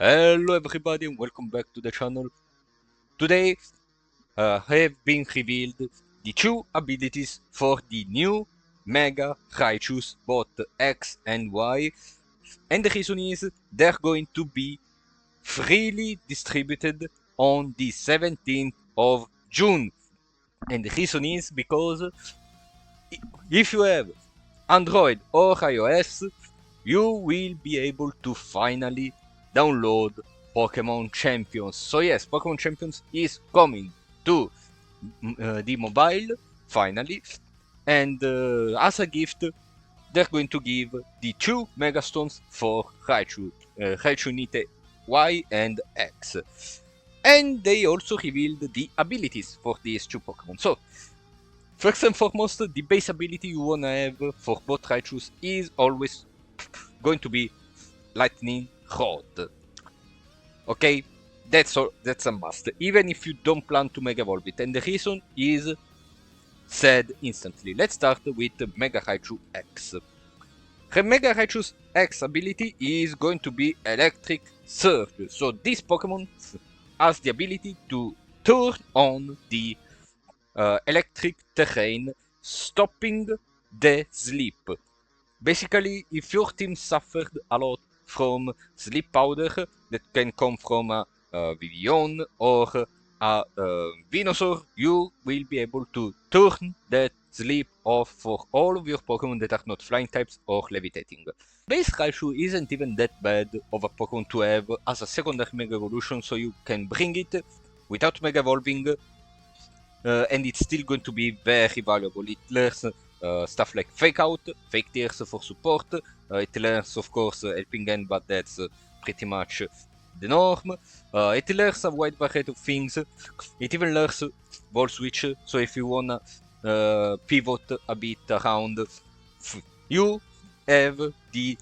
Hello everybody and welcome back to the channel. Today have been revealed the two abilities for the new Mega Raichus, both X and Y, and the reason is they're going to be freely distributed on the 17th of June. And the reason is because if you have Android or iOS, you will be able to finally download Pokemon Champions. So yes, Pokemon Champions is coming to the mobile finally, and as a gift, they're going to give the two Megastones for Raichu, Raichu Nite Y and X. And they also revealed the abilities for these two Pokemon. So, first and foremost, the base ability you wanna have for both Raichus is always going to be Lightning Rod. Okay, that's a must, even if you don't plan to Mega Evolve it, and the reason is said instantly. Let's start with Mega Raichu X. Mega Raichu's X ability is going to be Electric Surge, so this Pokemon has the ability to turn on the electric terrain, stopping the sleep. Basically, if your team suffered a lot from sleep powder that can come from a Vivian or a Venusaur, you will be able to turn that sleep off for all of your Pokemon that are not flying types or levitating. Base Raichu isn't even that bad of a Pokemon to have as a secondary Mega Evolution, so you can bring it without Mega Evolving, and it's still going to be very valuable. It learns stuff like Fake Out, Fake Tears for support. It learns, of course, Helping Hand, but that's pretty much the norm. It learns a wide variety of things. It even learns Ball Switch, so if you wanna pivot a bit around, you have the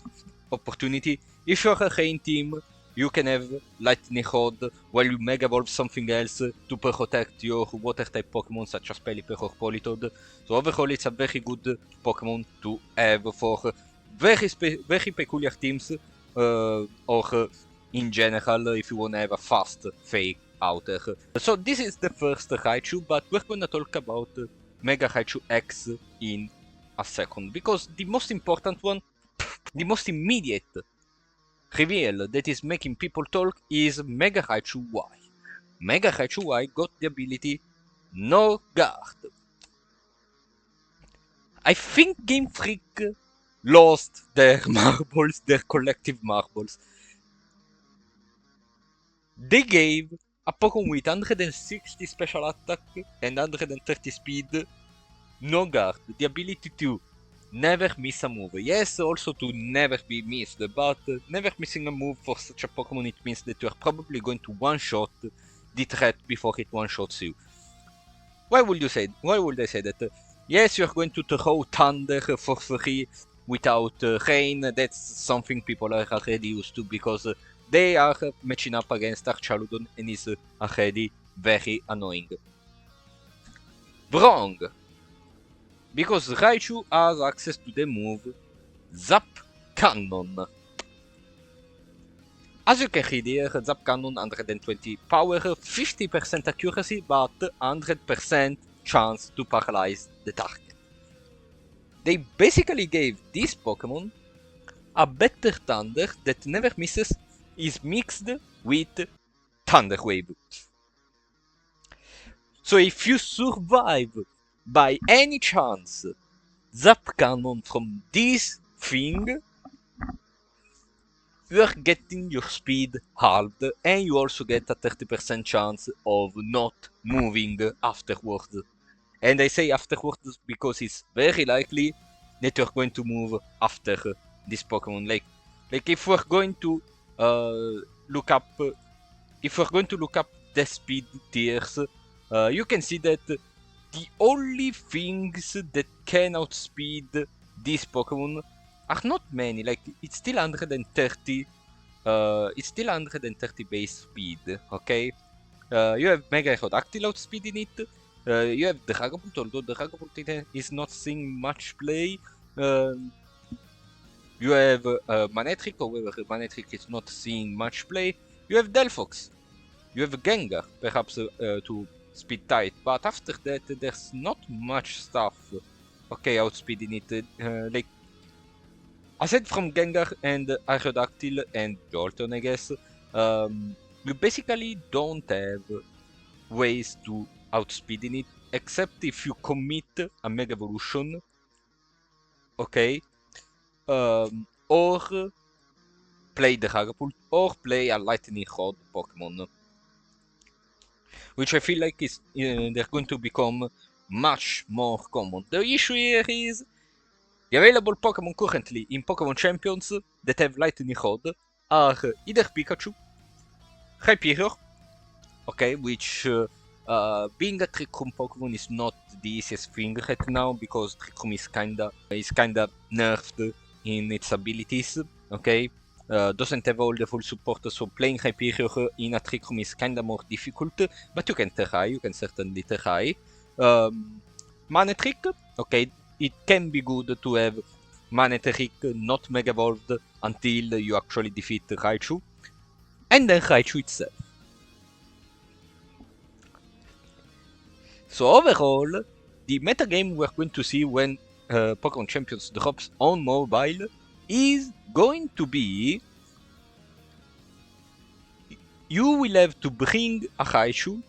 opportunity. If you're a rain team, you can have Lightning Rod while you Mega Evolve something else to protect your water type Pokemon such as Pelipper or Politoed. So overall it's a very good Pokemon to have for very peculiar teams, or in general if you wanna have a fast Fake Outer. So this is the first Raichu, but we're gonna talk about Mega Raichu X in a second, because the most important one, the most immediate reveal that is making people talk is Mega Raichu Y. Mega Raichu Y got the ability No Guard. I think Game Freak lost their marbles, their collective marbles. They gave a Pokemon with 160 special attack and 130 speed No Guard, the ability to never miss a move. Yes, also to never be missed, but never missing a move for such a Pokemon, it means that you are probably going to one-shot the threat before it one-shots you. Why would I say that? Yes, you're going to throw Thunder for free without Rain. That's something people are already used to, because they are matching up against Archaludon and is already very annoying. Wrong! Because Raichu has access to the move Zap Cannon. As you can read here, Zap Cannon 120 power, 50% accuracy, but 100% chance to paralyze the target. They basically gave this Pokemon a better Thunder that never misses, is mixed with Thunder Wave. So if you survive by any chance Zap Cannon from this thing, you're getting your speed halved, and you also get a 30% chance of not moving afterwards. And I say afterwards because it's very likely that you're going to move after this Pokemon. Like if we're going to look up the speed tiers, you can see that the only things that can outspeed this Pokemon are not many. Like it's still 130. It's still 130 base speed. Okay. You have Mega Aerodactyl outspeeding it. You have Dragapult, although Dragapult is not seeing much play. You have Manectric, however, Manectric is not seeing much play. You have Delphox. You have Gengar, perhaps to speed tight, but after that there's not much stuff. Okay, outspeeding it. Like aside from Gengar and Aerodactyl and Jolteon, I guess, you basically don't have ways to outspeeding it, except if you commit a Mega Evolution, okay, or play the Dragapult, or play a Lightning Rod Pokemon, which I feel like is they're going to become much more common. The issue here is the available Pokemon currently in Pokemon Champions that have Lightning Rod are either Pikachu, Hyperior, okay, which being a Trick Room Pokemon is not the easiest thing right now because Trick Room is kinda nerfed in its abilities, okay. Doesn't have all the full support, so playing Hyperior in a Trick Room is kinda more difficult, but you can try, you can certainly try. Manectric, okay, it can be good to have Manectric not Mega Evolved until you actually defeat Raichu, and then Raichu itself. So overall, the metagame we're going to see when Pokemon Champions drops on mobile is going to be you will have to bring a Raichu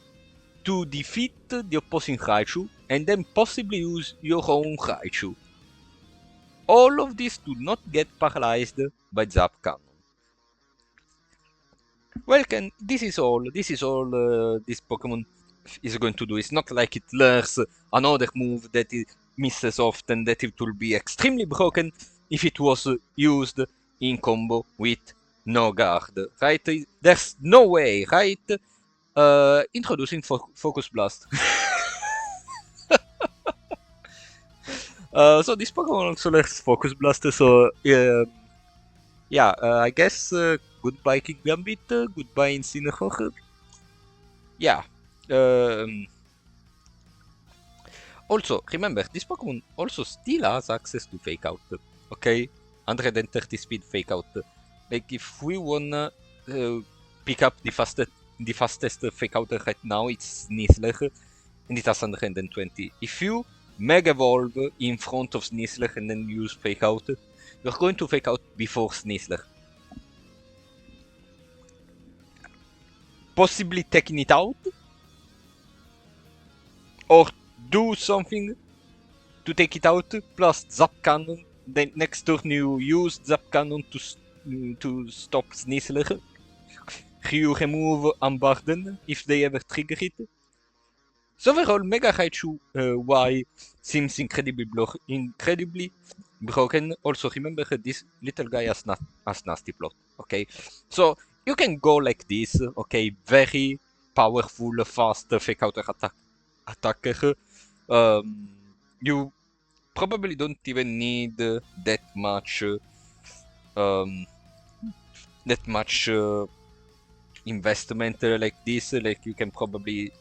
to defeat the opposing Raichu and then possibly use your own Raichu. All of this to not get paralyzed by Zap Cannon. Well, this is all this Pokemon is going to do. It's not like it learns another move that it misses often, that it will be extremely broken if it was used in combo with no guard, right? There's no way, right? Introducing Focus Blast. So this Pokemon also learns Focus Blast, so yeah, I guess goodbye King Gambit, goodbye Incineroar. Yeah. Also, remember, this Pokemon also still has access to Fake Out, okay? 130 speed Fake Out. Like, if we wanna pick up the fastest Fake Out right now, it's Sneasler, and it has 120. If you Mega Evolve in front of Sneasler and then use Fake Out, you're going to Fake Out before Sneasler. Possibly taking it out, or do something to take it out, plus Zap Cannon. Then next turn you use Zap Cannon to stop Sneasler. You remove Unburden if they ever trigger it. So overall, Mega Raichu Y seems incredibly broken. Also remember this little guy has nasty plot, okay? So you can go like this, okay? Very powerful, fast fake out attacker. You probably don't even need that much investment like this. Like you can probably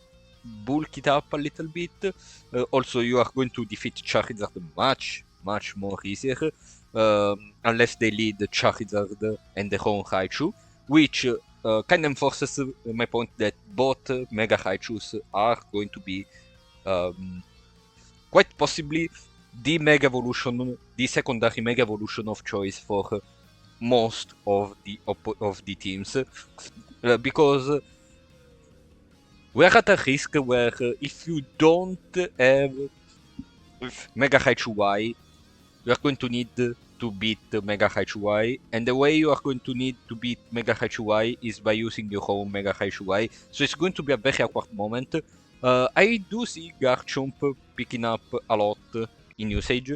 bulk it up a little bit. Also, you are going to defeat Charizard much more easier, unless they lead Charizard and their own Raichu, which kind of enforces my point that both Mega Raichus are going to be quite possibly the Mega Evolution, the secondary Mega Evolution of choice for most of the teams, because we're at a risk where if you don't have Mega Raichu Y, you are going to need to beat Mega Raichu Y, and the way you are going to need to beat Mega Raichu Y is by using your own Mega Raichu Y, so it's going to be a very awkward moment. I do see Garchomp picking up a lot in usage,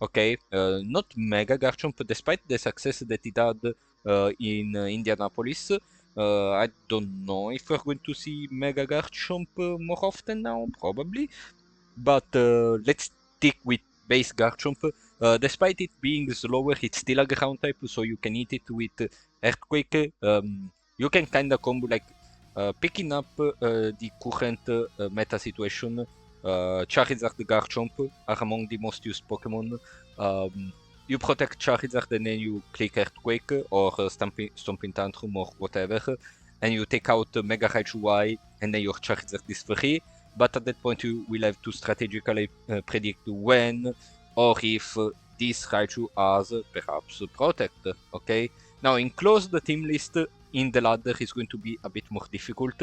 okay, not Mega Garchomp, despite the success that it had in Indianapolis. I don't know if we're going to see Mega Garchomp more often now, probably. But let's stick with base Garchomp. Despite it being slower, it's still a ground type, so you can hit it with Earthquake. You can kinda combo, like, picking up the current meta situation. Charizard Garchomp are among the most used Pokemon. You protect Charizard and then you click Earthquake or Stomping Tantrum or whatever. and you take out Mega Raichu Y, and then your Charizard is free. But at that point, you will have to strategically predict when or if this Raichu has perhaps Protect. Okay. Now, in closed team list, in the ladder is going to be a bit more difficult.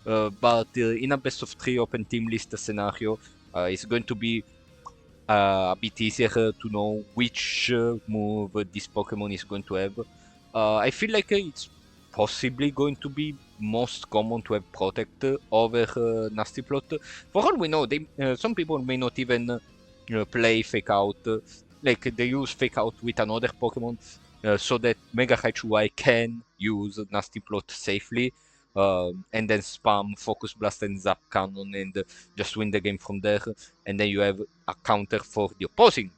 But in a best of 3 open team list scenario, it's going to be a bit easier to know which move this Pokemon is going to have. I feel like it's possibly going to be most common to have Protect over Nasty Plot. For all we know, some people may not even play Fake Out. Like, they use Fake Out with another Pokemon so that Mega Raichu Y can use Nasty Plot safely. And then spam Focus Blast and Zap Cannon and just win the game from there. And then you have a counter for the opposing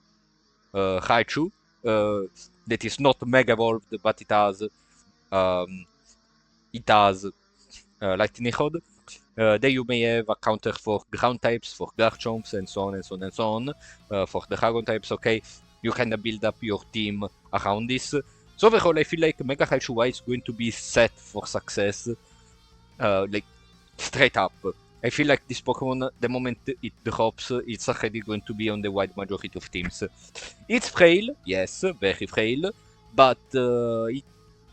Raichu that is not Mega Evolved, but it has Lightning Rod. Then you may have a counter for ground types, for Garchomps, and so on and so on and so on. For the Dragon types, okay, you kind of build up your team around this. So overall, I feel like Mega Raichu Y is going to be set for success. Like, straight up. I feel like this Pokemon, the moment it drops, it's already going to be on the wide majority of teams. It's frail, yes, very frail, but it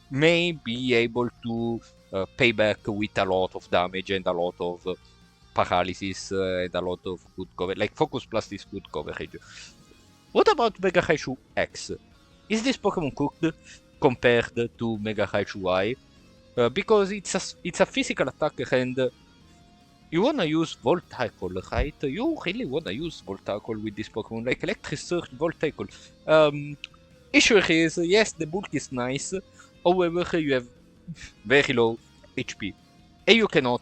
may be able to pay back with a lot of damage and a lot of paralysis and a lot of good coverage. Like, Focus Blast is good coverage. What about Mega Raichu X? Is this Pokemon cooked compared to Mega Raichu Y? Because it's a physical attacker and you wanna use Volt Tackle, right? You really wanna use Volt Tackle with this Pokemon, like Electric Surge, Volt Tackle. Issue is, yes, the bulk is nice, however, you have very low HP, and you cannot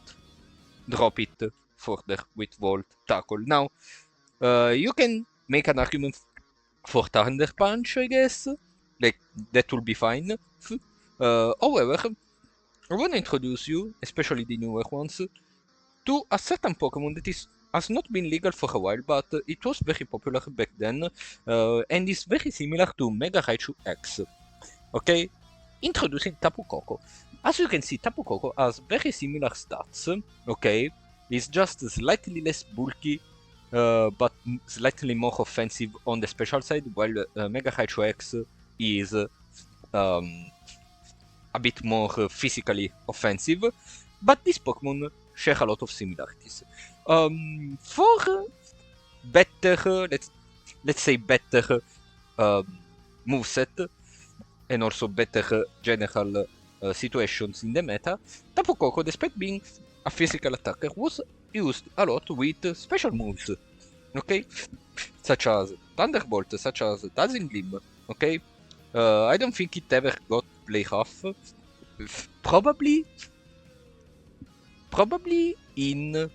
drop it further with Volt Tackle. Now, you can make an argument for Thunder Punch, I guess, like, that will be fine. However, I want to introduce you, especially the newer ones, to a certain Pokemon that has not been legal for a while, but it was very popular back then, and is very similar to Mega Raichu X. Okay? Introducing Tapu Koko. As you can see, Tapu Koko has very similar stats, okay? It's just slightly less bulky, but slightly more offensive on the special side, while Mega Raichu X is a bit more physically offensive, but these Pokemon share a lot of similarities. For better, let's say better moveset, and also better general situations in the meta, Tapu Koko, despite being a physical attacker, was used a lot with special moves, okay? Such as Thunderbolt, such as Dazzling Gleam, okay? I don't think it ever got play rough. Probably in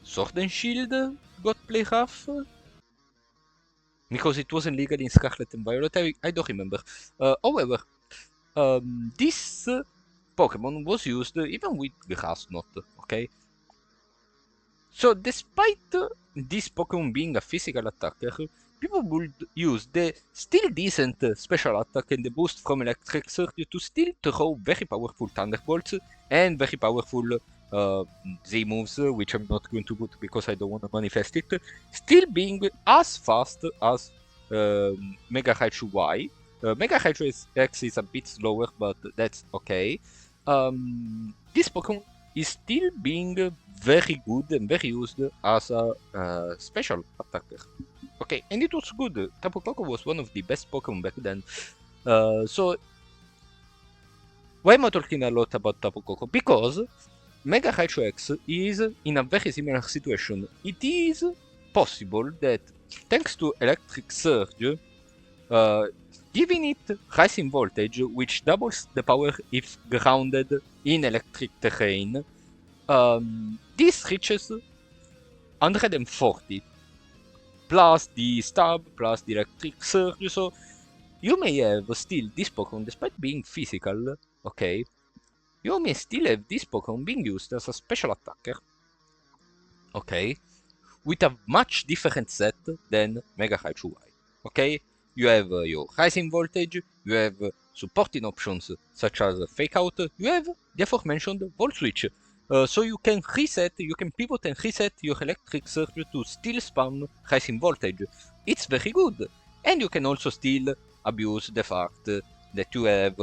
Sword and Shield got play rough, because it wasn't legal in Scarlet and Violet. I don't remember. However, this Pokemon was used even with Grass Knot, okay? So despite this Pokemon being a physical attacker, people would use the still decent special attack and the boost from Electric Surge to still throw very powerful Thunderbolts and very powerful Z moves, which I'm not going to put because I don't want to manifest it, still being as fast as Mega Raichu Y. Mega Raichu X is a bit slower, but that's okay. This Pokemon is still being very good and very used as a special attacker. Okay, and it was good. Tapu Koko was one of the best Pokemon back then. So, why am I talking a lot about Tapu Koko? Because Mega Raichu X is in a very similar situation. It is possible that, thanks to Electric Surge, giving it Rising Voltage, which doubles the power if grounded in electric terrain, this reaches 140, plus the stab, plus the Electric Surge, so you may have still this Pokemon, despite being physical, okay, you may still have this Pokemon being used as a special attacker, okay, with a much different set than Mega Raichu Y, okay? You have your Rising Voltage, you have supporting options such as Fake Out, you have the aforementioned Volt Switch. So you can pivot and reset your electric circuit to still spam rising voltage. It's very good. And you can also still abuse the fact that you have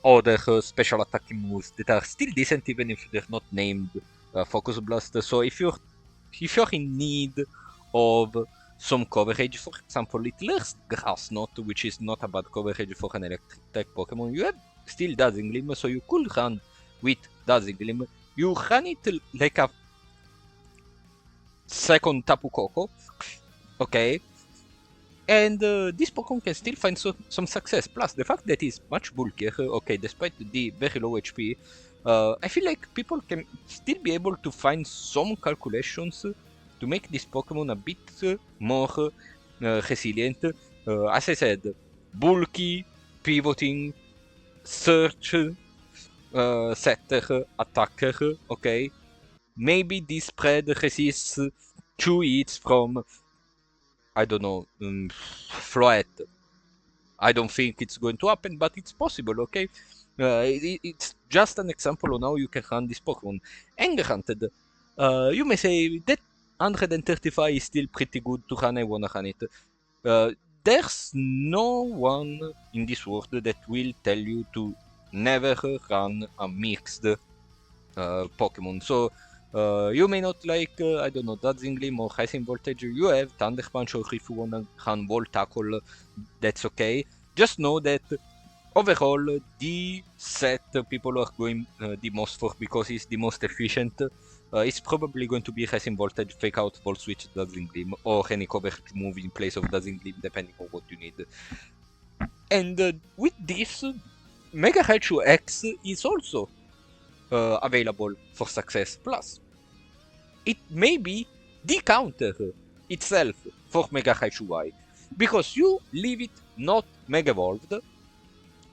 other special attacking moves that are still decent even if they're not named Focus Blast. So if you're in need of some coverage, for example, Littler's Grass Knot, which is not a bad coverage for an electric type Pokemon, you have still Dazzling Gleam, so you could run with Dazzling Gleam. You run it like a second Tapu Koko, okay? And this Pokemon can still find some success. Plus, the fact that it's much bulkier, okay, despite the very low HP, I feel like people can still be able to find some calculations to make this Pokemon a bit more resilient. As I said, bulky, pivoting, search, setter, attacker, okay? Maybe this spread resists 2 hits from, I don't know, Floette. I don't think it's going to happen, but it's possible, okay? It's just an example on how you can run this Pokemon. And granted, you may say that 135 is still pretty good to run, I wanna run it. There's no one in this world that will tell you to never run a mixed Pokemon. So you may not like, I don't know, Dazzling Gleam or Rising Voltage. You have Thunder Punch, or if you wanna run Volt Tackle, that's okay. Just know that overall, the set people are going the most for because it's the most efficient. It's probably going to be Rising Voltage, Fake Out, Volt Switch, Dazzling Gleam, or any coverage move in place of Dazzling Gleam, depending on what you need. And with this, Mega Raichu X is also available for Success Plus. It may be the counter itself for Mega Raichu Y, because you leave it not Mega Evolved,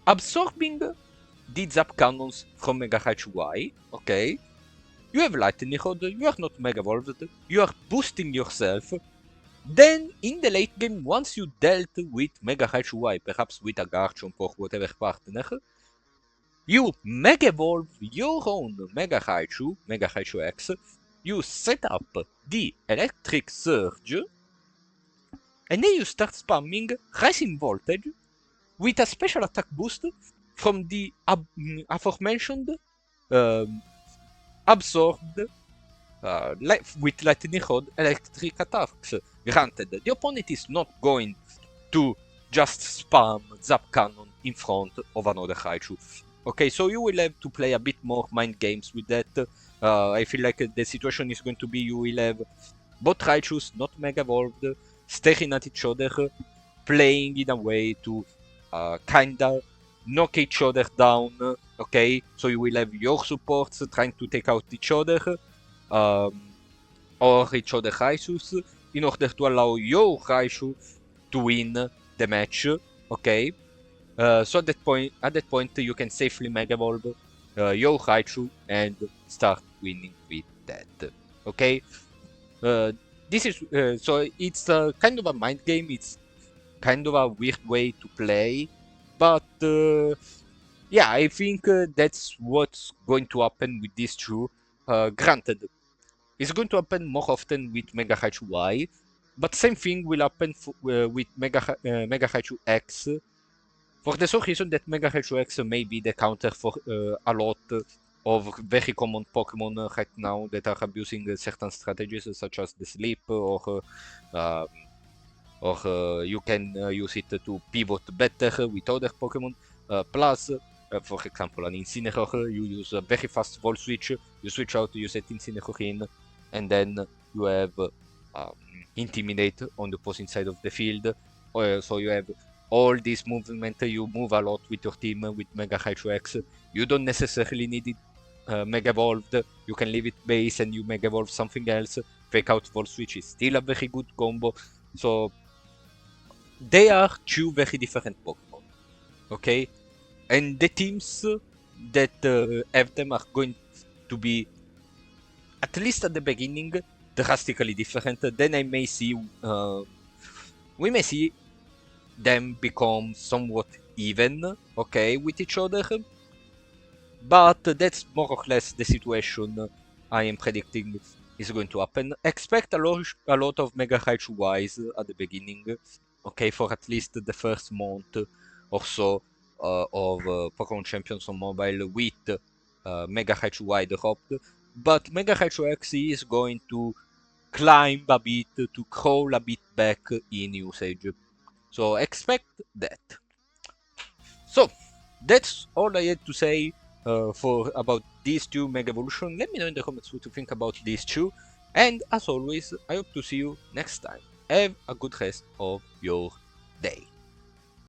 absorbing the Zap Cannons from Mega Raichu Y, okay? You have Lightning Rod, you are not Mega Evolved, you are boosting yourself. Then, in the late game, once you dealt with Mega Raichu Y, perhaps with a Garchomp or whatever partner, you Mega Evolve your own Mega Raichu X, you set up the Electric Surge, and then you start spamming Rising Voltage with a special attack boost from the aforementioned absorbed with Lightning Rod electric attacks. Granted, the opponent is not going to just spam Zap Cannon in front of another Raichu. Okay, so you will have to play a bit more mind games with that. I feel like the situation is going to be you will have both Raichus, not Mega Evolved, staring at each other, playing in a way to kinda knock each other down, okay? So you will have your supports trying to take out each other, or each other Raichus, in order to allow your Raichu to win the match, okay? So at that point, you can safely Mega Evolve your Raichu and start winning with that, okay? This is so it's kind of a mind game. It's kind of a weird way to play, but yeah, I think that's what's going to happen with these two. Granted, it's going to happen more often with Mega Raichu Y, but same thing will happen with Mega Raichu X, for the sole reason that Mega Raichu X may be the counter for a lot of very common Pokemon right now that are abusing certain strategies such as the sleep, or you can use it to pivot better with other Pokemon. Plus, for example, an Incineroar, you use a very fast Volt Switch, you switch out, you set Incineroar in, and then you have Intimidate on the opposing side of the field. So you have all this movement, you move a lot with your team with Mega Raichu X. You don't necessarily need it Mega Evolved, you can leave it base and you Mega Evolve something else. Fake Out Volt Switch is still a very good combo. So they are two very different Pokemon, okay? And the teams that have them are going to be, at least at the beginning, drastically different. Then I may see, we may see them become somewhat even, okay, with each other. But that's more or less the situation I am predicting is going to happen. Expect a lot of Mega Raichu Wise at the beginning, okay, for at least the first month or so of Pokemon Champions on mobile with Mega Raichu Y dropped. But Mega Raichu XE is going to climb a bit, to crawl a bit back in usage. So expect that. So that's all I had to say for about these two Mega Evolution. Let me know in the comments what you think about these two. And as always, I hope to see you next time. Have a good rest of your day.